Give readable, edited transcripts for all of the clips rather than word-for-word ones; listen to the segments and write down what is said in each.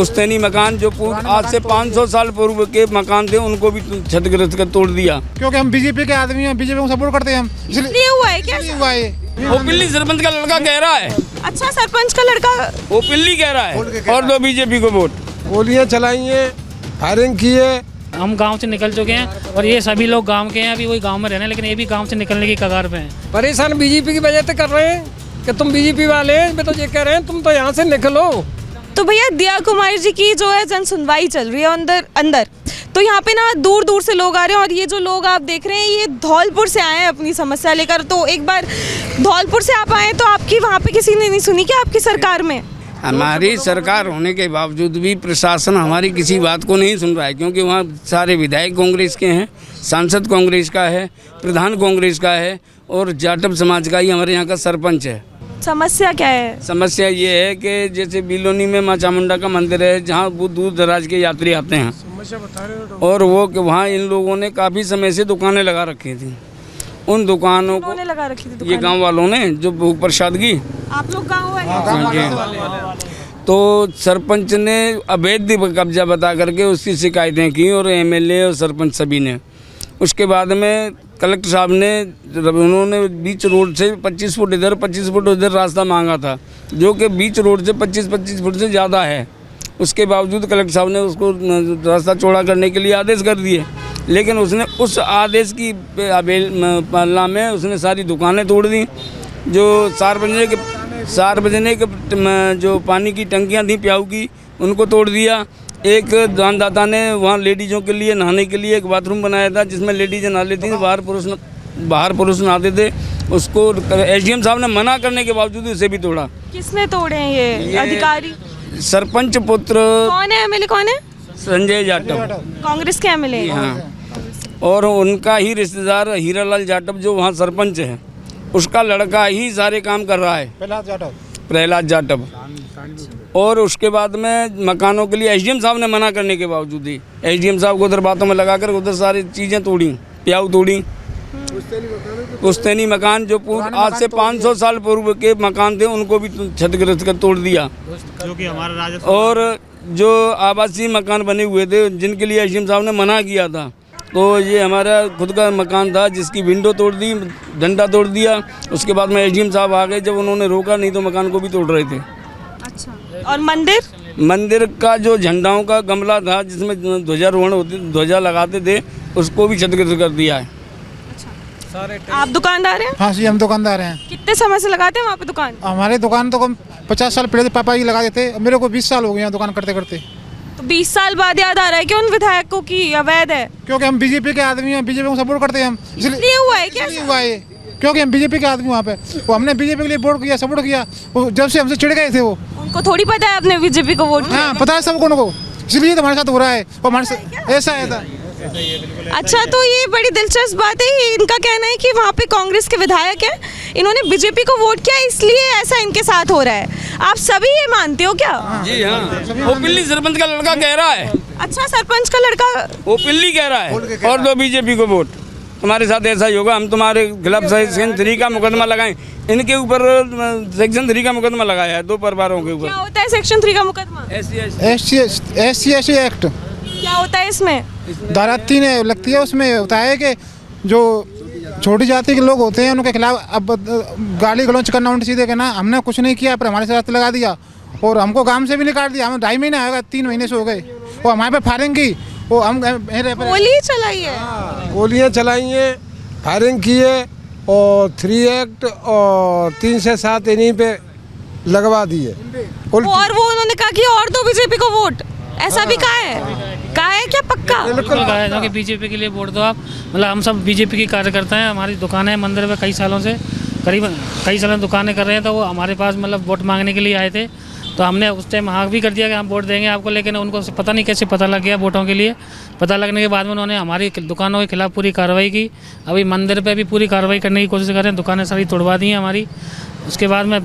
पुश्तैनी मकान जो आज से 500 साल पूर्व के मकान थे उनको भी क्षतिग्रस्त कर तोड़ दिया। क्योंकि हम बीजेपी के आदमी हैं, बीजेपी को सपोर्ट करते हैं हम, इसलिए हुआ है क्या? हुआ है। वो पिल्ली सरपंच का लड़का कह रहा है। अच्छा, सरपंच का लड़का वो पिल्ली कह रहा है और दो बीजेपी को वोट। गोलियां चलाई हैं, फायरिंग की है। हम गांव से निकल चुके हैं और ये सभी लोग गांव के हैं, अभी वही गांव में रहने, लेकिन ये भी गांव से निकलने की कगार पे हैं। परेशान बीजेपी की वजह से कर रहे हैं कि तुम बीजेपी वाले हैं, वे तो ये कह रहे हैं तुम तो यहाँ से निकलो। तो भैया दिया कुमारी जी की जो है जन सुनवाई चल रही है अंदर तो यहाँ पे ना दूर दूर से लोग आ रहे हैं और ये जो लोग आप देख रहे हैं ये धौलपुर से आए हैं अपनी समस्या लेकर। तो एक बार धौलपुर से आप आए तो आपकी वहाँ पे किसी ने नहीं सुनी क्या आपकी सरकार में? हमारी सरकार होने के बावजूद भी प्रशासन हमारी किसी बात को नहीं सुन रहा है, क्योंकि वहाँ सारे विधायक कांग्रेस के हैं, सांसद कांग्रेस का है, प्रधान कांग्रेस का है और जाटव समाज का ही हमारे यहाँ का सरपंच है। समस्या क्या है? समस्या ये है कि जैसे बिलोनी में माँ चामुंडा का मंदिर है जहाँ वो दूर दराज के यात्री आते हैं और वो वहाँ इन लोगों ने काफ़ी समय से दुकानें लगा रखी थी। उन दुकानों को लगा रखी थी ये गांव वालों ने जो भोग प्रसाद की, आप लोग गाँव वाले? तो सरपंच ने अवैध कब्जा बता करके उसकी शिकायतें की और एमएलए और सरपंच सभी ने। उसके बाद में कलेक्टर साहब ने उन्होंने बीच रोड से 25 फुट इधर 25 फुट उधर रास्ता मांगा था, जो कि बीच रोड से 25 फुट से ज़्यादा है। उसके बावजूद कलेक्टर साहब ने उसको रास्ता चौड़ा करने के लिए आदेश कर दिए, लेकिन उसने उस आदेश की पालना में उसने सारी दुकानें तोड़ दी। जो सार्वजनिक जो पानी की टंकियाँ थी प्याऊ की, उनको तोड़ दिया। एक दानदाता ने वहाँ लेडीज़ों के लिए नहाने के लिए एक बाथरूम बनाया था जिसमें लेडीज़ें नहा लेती थी, बाहर पुरुष नहाते थे। उसको एसडीएम साहब ने मना करने के बावजूद उसे भी तोड़ा। किसने तोड़े हैं ये अधिकारी? सरपंच पुत्र। कौन है एमएलए? कौन है? संजय जाटव, कांग्रेस के एमएलए। हाँ, और उनका ही रिश्तेदार हीरालाल जाटव जो वहाँ सरपंच है, उसका लड़का ही सारे काम कर रहा है, प्रहलाद जाटव। और उसके बाद में मकानों के लिए एसडीएम साहब ने मना करने के बावजूद ही एसडीएम साहब को उधर बातों में लगाकर उधर सारी चीज़ें तोड़ी, प्याऊ तोड़ी। पुश्तैनी मकान जो आज से 500 साल पूर्व के मकान थे उनको भी क्षतिग्रस्त कर तोड़ दिया। जो कि हमारा राजस्व और जो आवासीय मकान बने हुए थे जिनके लिए एसडीएम साहब ने मना किया था, तो ये हमारा खुद का मकान था जिसकी विंडो तोड़ दी, डंडा तोड़ दिया। उसके बाद में एसडीएम साहब आ गए जब उन्होंने रोका, नहीं तो मकान को भी तोड़ रहे थे। अच्छा, और मंदिर का जो झंडाओं का गमला था जिसमें ध्वजारोहण होते, ध्वजा लगाते थे, उसको भी क्षतिग्रस्त कर दिया है। आप दुकानदार हैं? हाँ जी, हम दुकानदार हैं। कितने समय से लगाते हैं वहाँ पे दुकान? हमारे दुकान तो कम 50 साल पहले पापा जी लगा देते, मेरे को 20 साल हो गए हैं दुकान करते करते। तो 20 साल बाद याद आ रहा है कि उन विधायकों की अवैध है? क्योंकि हम बीजेपी के आदमी हैं, बीजेपी को सपोर्ट करते हैं हम, इसलिए हुआ है क्या? हुआ है। क्योंकि हम बीजेपी के आदमी वहाँ पे, वो हमने बीजेपी के लिए वोट किया, सपोर्ट किया। वो जब से हमसे चिढ़ गए थे वो। उनको थोड़ी पता है आपने बीजेपी को वोट किया? हाँ, पता है सबको उनको, इसलिए तो हमारे साथ हो रहा है। वो हमारे साथ ऐसा है था। अच्छा, तो ये बड़ी दिलचस्प बात है। इनका कहना है कि वहाँ पे कांग्रेस के विधायक हैं, इन्होंने बीजेपी को वोट किया इसलिए ऐसा इनके साथ हो रहा है। आप सभी ये मानते हो क्या? जी हाँ, वो पिल्ली सरपंच का लड़का कह रहा है। अच्छा, सरपंच का लड़का वो पिल्ली कह रहा है और दो बीजेपी को वोट। हमारे साथ ऐसा ही होगा, हम तुम्हारे खिलाफ सेक्शन 3 का मुकदमा लगाएं। इनके ऊपर सेक्शन 3 का मुकदमा लगाया है 2 परिवारों के ऊपर। क्या होता है सेक्शन 3 का मुकदमा? SC एक्ट क्या होता है इसमें? धारा 3 लगती है, उसमें होता है कि जो छोटी जाति के लोग होते हैं उनके खिलाफ अब गाली गलौज करना, उल्टे सीधे कहना, हमने कुछ नहीं किया पर हमारे साथ लगा दिया और हमको काम से भी निकाल दिया। हमें 2.5 महीने आएगा, 3 महीने से हो गए। वो हमारे पे फायरिंग की, वो हम गोली चलाई है। गोलियां चलाई हैं, फायरिंग की है और 3 एक्ट और 3 से 7 इन्हीं पे लगवा दिए। और वो उन्होंने कहा कि और दो बीजेपी को वोट, ऐसा भी कहा है क्या? पक्का बिल्कुल कहा है कि बीजेपी के लिए वोट दो आप। मतलब हम सब बीजेपी के कार्यकर्ता हैं, हमारी दुकानें मंदिर में कई सालों से कई सालों दुकानें कर रहे हैं, तो वो हमारे पास मतलब वोट मांगने के लिए आए थे। तो हमने उस टाइम हाँ भी कर दिया कि हम वोट देंगे आपको, लेकिन उनको पता नहीं कैसे पता लग गया वोटों के लिए। पता लगने के बाद में उन्होंने हमारी दुकानों के खिलाफ पूरी कार्रवाई की। अभी मंदिर पे भी पूरी कार्रवाई करने की कोशिश कर रहे हैं, दुकानें सारी तोड़वा दी हैं हमारी। उसके बाद में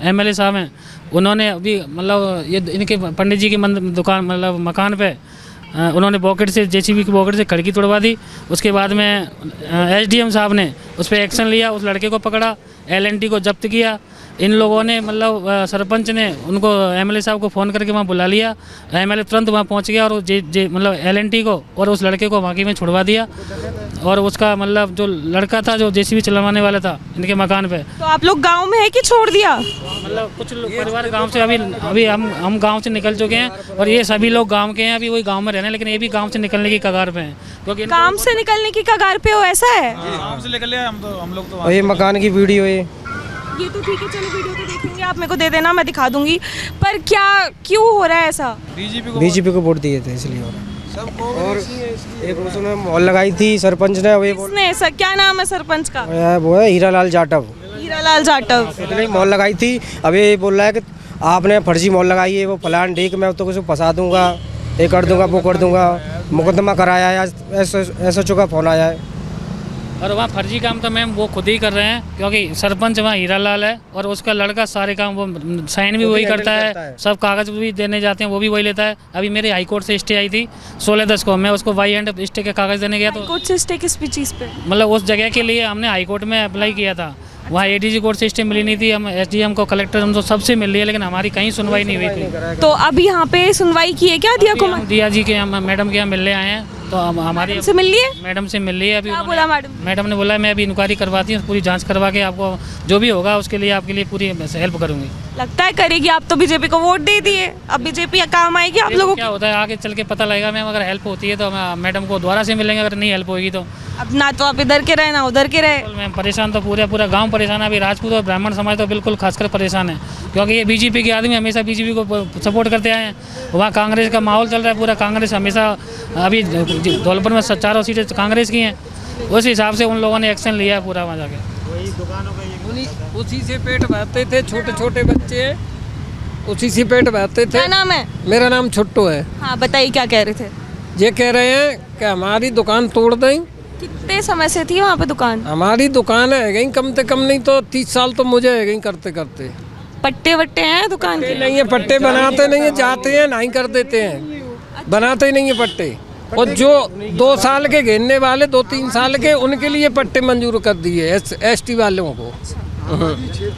एमएलए साहब हैं, उन्होंने अभी मतलब ये इनके पंडित जी की दुकान मतलब मकान पे उन्होंने बॉकेट से जेसीबी की बॉकेट से खिड़की तोड़वा दी। उसके बाद में एसडीएम साहब ने उस पर एक्शन लिया, उस लड़के को पकड़ा, LNT को जब्त किया। इन लोगों ने मतलब सरपंच ने उनको एमएलए साहब को फ़ोन करके वहाँ बुला लिया। एमएलए तुरंत वहाँ पहुँच गया और मतलब एलएनटी को और उस लड़के को बाकी में छुड़वा दिया। और उसका मतलब जो लड़का था जो जेसीबी चलवाने वाला था इनके मकान पे। तो आप लोग गांव में है कि छोड़ दिया? मतलब कुछ लोग परिवार गांव से अभी हम गांव से निकल चुके हैं और ये सभी लोग गांव के हैं, अभी वही गांव में रहने, लेकिन ये भी गांव से निकलने की कगार पे हैं। क्योंकि काम से निकलने की कगार पे हो, ऐसा है? गाँव से निकले हम लोग तो ये मकान की वीडियो है। ये तो ठीक है, चलो वीडियो तो देखेंगे, आप मेरे को दे देना, मैं दिखा दूंगी। पर क्या क्यों हो रहा है ऐसा? बीजेपी को वोट दिए थे इसलिए। और एक उसने मॉल लगाई थी सरपंच ने, किसने ऐसा? क्या नाम है सरपंच का? वो है हीरालाल जाटव। हीरालाल जाटव उसने मॉल लगाई थी। अब ये बोल रहा है कि आपने फर्जी मॉल लगाई है, वो फलान ठीक, मैं तो कुछ फंसा दूंगा, ये कर दूंगा, वो कर दूंगा। मुकदमा कराया है, आज SHO का फोन आया है। और वहाँ फर्जी काम तो मैम वो खुद ही कर रहे हैं, क्योंकि सरपंच वहाँ हीरालाल है और उसका लड़का सारे काम वो साइन भी वही करता है, सब कागज़ भी देने जाते हैं वो भी वही लेता है। अभी मेरे हाई कोर्ट से स्टे आई थी 16/10 को, मैं उसको वाई एंड स्टे के कागज़ देने गया। तो कोर्ट से स्टे किस चीज़ पे? मतलब उस जगह के लिए हमने हाई कोर्ट में अप्लाई किया था, वहाँ ADG कोर्ट से स्टे मिली नहीं थी। हम SDM को, कलेक्टर, हम तो सबसे मिल रही है, लेकिन हमारी कहीं सुनवाई नहीं हुई थी। तो अब यहाँ पे सुनवाई की है क्या दिया कुमार? दिया जी के मैडम के यहाँ मिलने आए हैं, तो हमारी से मिल लिए? मैडम से मिल लिए। अभी क्या बोला मैडम? मैडम ने बोला मैं अभी इंक्वायरी करवाती हूँ, पूरी जांच करवा के आपको जो भी होगा उसके लिए आपके लिए पूरी हेल्प करूँगी। लगता है करेगी। आप तो बीजेपी को वोट दे दिए, अब बीजेपी काम आएगी आप लोगों क्या होता है आगे चल के पता लगेगा मैम। अगर हेल्प होती है तो मैडम को दोबारा से मिलेंगे, अगर नहीं हेल्प होगी तो अब ना तो आप इधर के रहे ना उधर के रहे। मैम परेशान तो पूरा गांव परेशान है। अभी राजपूत और ब्राह्मण समाज तो बिल्कुल खासकर परेशान है, क्योंकि ये बीजेपी के आदमी हमेशा बीजेपी को सपोर्ट करते आए हैं। वहाँ कांग्रेस का माहौल चल रहा है, पूरा कांग्रेस हमेशा, अभी धौलपुर में 4 सीटें कांग्रेस की हैं, उस हिसाब से उन लोगों ने एक्शन लिया है पूरा वहाँ जाके। उसी से पेट भरते थे, छोटे छोटे बच्चे उसी से पेट भरते थे। क्या नाम है? मेरा नाम छुट्टू है। हाँ बताइए, क्या कह रहे थे? ये कह रहे हैं कि हमारी दुकान तोड़ दें। कितने समय से थी वहाँ पे दुकान? हमारी दुकान है गई कम से कम नहीं तो 30 साल तो मुझे है गई करते करते। पट्टे वट्टे हैं दुकान के? नहीं है, पट्टे बनाते नहीं है, जाते हैं नहीं कर देते हैं, बनाते ही नहीं है पट्टे। और जो 2 साल के घेरने वाले 2-3 साल के, उनके लिए पट्टे मंजूर कर दिए ST वालों को।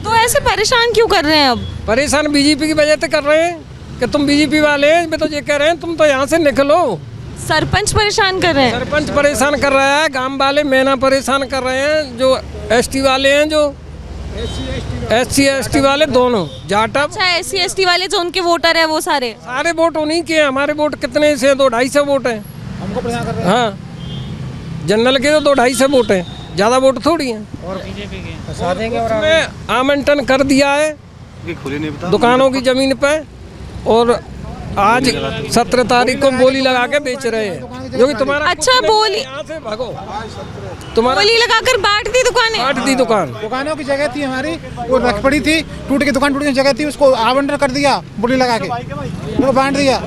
तो ऐसे परेशान क्यों कर रहे हैं अब? परेशान बीजेपी की वजह से कर रहे हैं कि तुम बीजेपी वाले हैं। मैं तो ये कह रहे हैं तुम तो यहाँ से निकलो। सरपंच परेशान कर रहे हैं? सरपंच परेशान कर रहा है, गांव वाले मैना परेशान कर रहे हैं, जो ST वाले हैं, जो SC ST वाले दोनों जाटा। अच्छा, SC ST वाले जो उनके वोटर है वो सारे वोट उन्हीं के हैं। हमारे वोट कितने से 200-250 वोट हैं। हमको परेशान कर रहे हैं। हाँ, जनरल के तो 250 वोट हैं, ज़्यादा वोट थोड़ी हैं। और फंसा देंगे। और उसमें आवंटन कर दिया है दुकानों की ज़मीन पे, और आज 17 तारीख को बोली लगा के बेच रहे हैं, जो कि तुम्हारा। अच्छा, बोली यहाँ से भागो, तुम्हारा बोली लगाकर बांट दी दुकानें? बांट दी दुकान। दुकानों की जगह थी हमारी, वो रख पड़ी थी, टूट के दुकान टूट की जगह थी, उसको आवंटन कर दिया, बोली लगा के वो बांट दिया।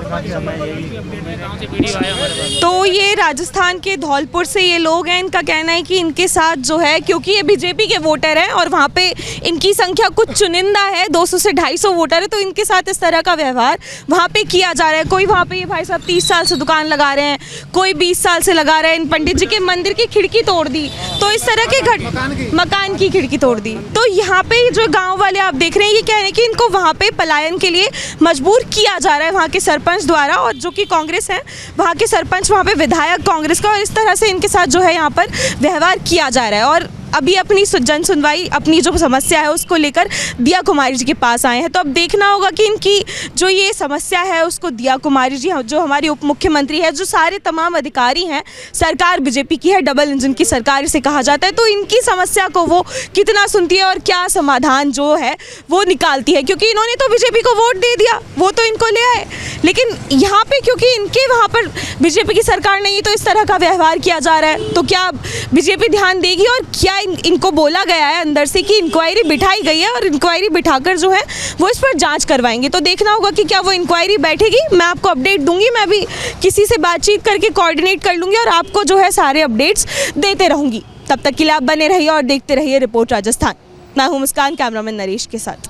तो ये राजस्थान के धौलपुर से ये लोग हैं, इनका कहना है कि इनके साथ जो है, क्योंकि ये बीजेपी के वोटर हैं और वहाँ पे इनकी संख्या कुछ चुनिंदा है, 200 से 250 वोटर है, तो इनके साथ इस तरह का व्यवहार वहाँ पे किया जा रहा है। कोई वहाँ पे ये भाई साहब 30 साल से दुकान लगा रहे हैं, कोई 20 साल से लगा रहे हैं। इन पंडित जी के मंदिर की खिड़की तोड़ दी, तो इस तरह के मकान की खिड़की तोड़ दी। तो यहाँ पे जो गाँव वाले आप देख रहे हैं, ये कह रहे हैं कि इनको वहाँ पे पलायन के लिए मजबूर किया जा रहा है वहाँ के सरपंच द्वारा, और जो कि कांग्रेस है वहाँ के सरपंच, वहाँ पे विधायक कांग्रेस का, और इस तरह से इनके साथ जो है यहाँ पर व्यवहार किया जा रहा है। और अभी अपनी जन सुनवाई, अपनी जो समस्या है उसको लेकर दिया कुमारी जी के पास आए हैं। तो अब देखना होगा कि इनकी जो ये समस्या है उसको दिया कुमारी जी, जो हमारी उप मुख्यमंत्री है, जो सारे तमाम अधिकारी हैं, सरकार बीजेपी की है, डबल इंजन की सरकार इसे कहा जाता है, तो इनकी समस्या को वो कितना सुनती है और क्या समाधान जो है वो निकालती है। क्योंकि इन्होंने तो बीजेपी को वोट दे दिया, वो तो इनको ले आए, लेकिन यहाँ पे क्योंकि इनके वहाँ पर बीजेपी की सरकार नहीं है, तो इस तरह का व्यवहार किया जा रहा है। तो क्या बीजेपी ध्यान देगी, और क्या इनको बोला गया है अंदर से कि इंक्वायरी बिठाई गई है और इंक्वायरी बिठाकर जो है वो इस पर जांच करवाएंगे। तो देखना होगा कि क्या वो इंक्वायरी बैठेगी। मैं आपको अपडेट दूंगी, मैं भी किसी से बातचीत करके कोऑर्डिनेट कर लूँगी और आपको जो है सारे अपडेट्स देते रहूँगी। तब तक के लिए आप बने रहिए और देखते रहिए रिपोर्ट राजस्थान। मैं हूँ मुस्कान, कैमरामैन नरेश के साथ।